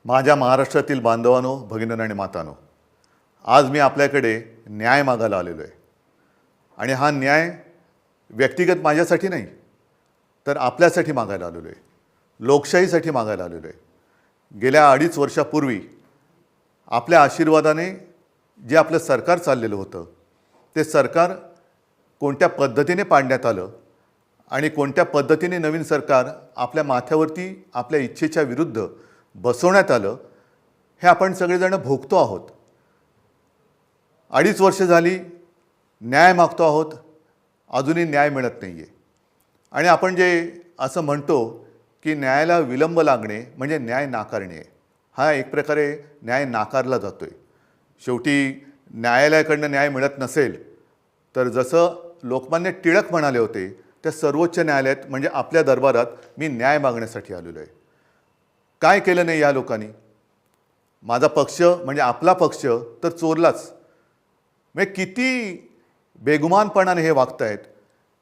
माझ्या महाराष्ट्रातील बांधवांनो, भगिनींनो आणि मातांनो, आज मी आपल्याकडे न्याय मागायला आलेलो आहे. आणि हा न्याय व्यक्तिगत माझ्यासाठी नाही, तर आपल्यासाठी मागायला आलेलो आहे, लोकशाहीसाठी मागायला आलेलो आहे. गेल्या 2.5 वर्षापूर्वी आपल्या आशीर्वादाने जे आपलं सरकार चाललेलं होतं, ते सरकार कोणत्या पद्धतीने पाडण्यात आलं आणि कोणत्या पद्धतीने नवीन सरकार आपल्या माथ्यावरती आपल्या इच्छेच्या विरुद्ध बसवण्यात आलं, हे आपण सगळेजण भोगतो आहोत. 2.5 वर्ष झाली न्याय मागतो आहोत, अजूनही न्याय मिळत नाही आहे. आणि आपण जे असं म्हणतो की न्यायाला विलंब लागणे म्हणजे न्याय नाकारणे, हा एक प्रकारे न्याय नाकारला जातो आहे. शेवटी न्यायालयाकडनं न्याय मिळत नसेल तर जसं लोकमान्य टिळक म्हणाले होते, त्या सर्वोच्च न्यायालयात म्हणजे आपल्या दरबारात मी न्याय मागण्यासाठी आलेलो आहे. काय केलं नाही या लोकांनी? माझा पक्ष म्हणजे आपला पक्ष तर चोरलाच. म्हणजे किती बेगुमानपणाने हे वागतायत.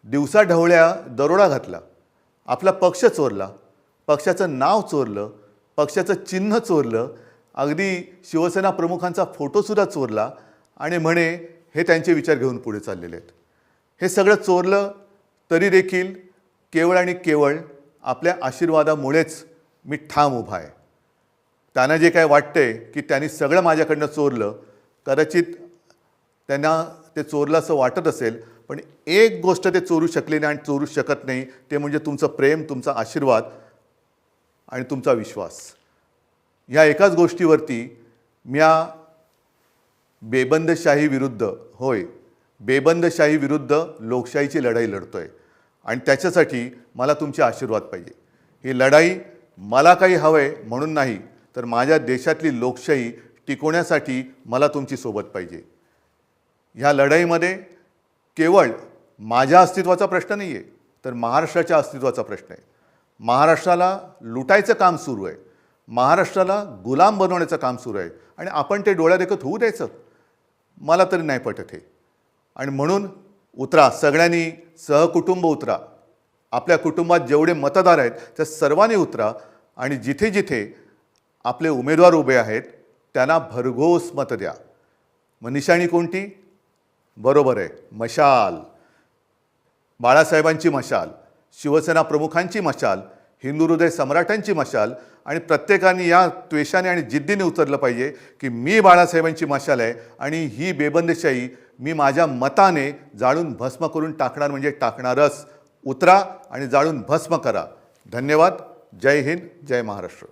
दिवसा ढवळ्या दरोडा घातला, आपला पक्ष चोरला, पक्षाचं नाव चोरलं, पक्षाचं चिन्ह चोरलं, अगदी शिवसेना प्रमुखांचा फोटोसुद्धा चोरला आणि म्हणे हे त्यांचे विचार घेऊन पुढे चाललेले आहेत. हे सगळं चोरलं तरी देखील केवळ आणि केवळ आपल्या आशीर्वादामुळेच मी ठाम उभा आहे. त्यांना जे काय वाटतंय की त्यांनी सगळं माझ्याकडनं चोरलं, कदाचित त्यांना ते चोरलं असं वाटत असेल, पण एक गोष्ट ते चोरू शकले नाही आणि चोरू शकत नाही, ते म्हणजे तुमचं प्रेम, तुमचा आशीर्वाद आणि तुमचा विश्वास. ह्या एकाच गोष्टीवरती मी या बेबंदशाही विरुद्ध, होय बेबंदशाही विरुद्ध लोकशाहीची लढाई लढतोय. आणि त्याच्यासाठी मला तुमचे आशीर्वाद पाहिजे. ही लढाई मला काही हवं आहे म्हणून नाही, तर माझ्या देशातली लोकशाही टिकवण्यासाठी मला तुमची सोबत पाहिजे. ह्या लढाईमध्ये केवळ माझ्या अस्तित्वाचा प्रश्न नाही आहे, तर महाराष्ट्राच्या अस्तित्वाचा प्रश्न आहे. महाराष्ट्राला लुटायचं काम सुरू आहे, महाराष्ट्राला गुलाम बनवण्याचं काम सुरू आहे आणि आपण ते डोळ्यादेखत होऊ द्यायचं? मला तरी नाही पटत हे. आणि म्हणून उतरा, सगळ्यांनी सहकुटुंब उतरा. आपल्या कुटुंबात जेवढे मतदार आहेत त्या सर्वांनी उतरा आणि जिथे जिथे आपले उमेदवार उभे आहेत त्यांना भरघोस मत द्या. मग निशाणी कोणती? बरोबर आहे, मशाल. बाळासाहेबांची मशाल, शिवसेना प्रमुखांची मशाल, हिंदू हृदय सम्राटांची मशाल. आणि प्रत्येकाने या त्वेषाने आणि जिद्दीने उतरलं पाहिजे की मी बाळासाहेबांची मशाल आहे आणि ही बेबंदशाही मी माझ्या मताने जाळून भस्म करून टाकणार म्हणजे टाकणारच. उतरा आणि जाळून भस्म करा. धन्यवाद. जय हिंद, जय महाराष्ट्र.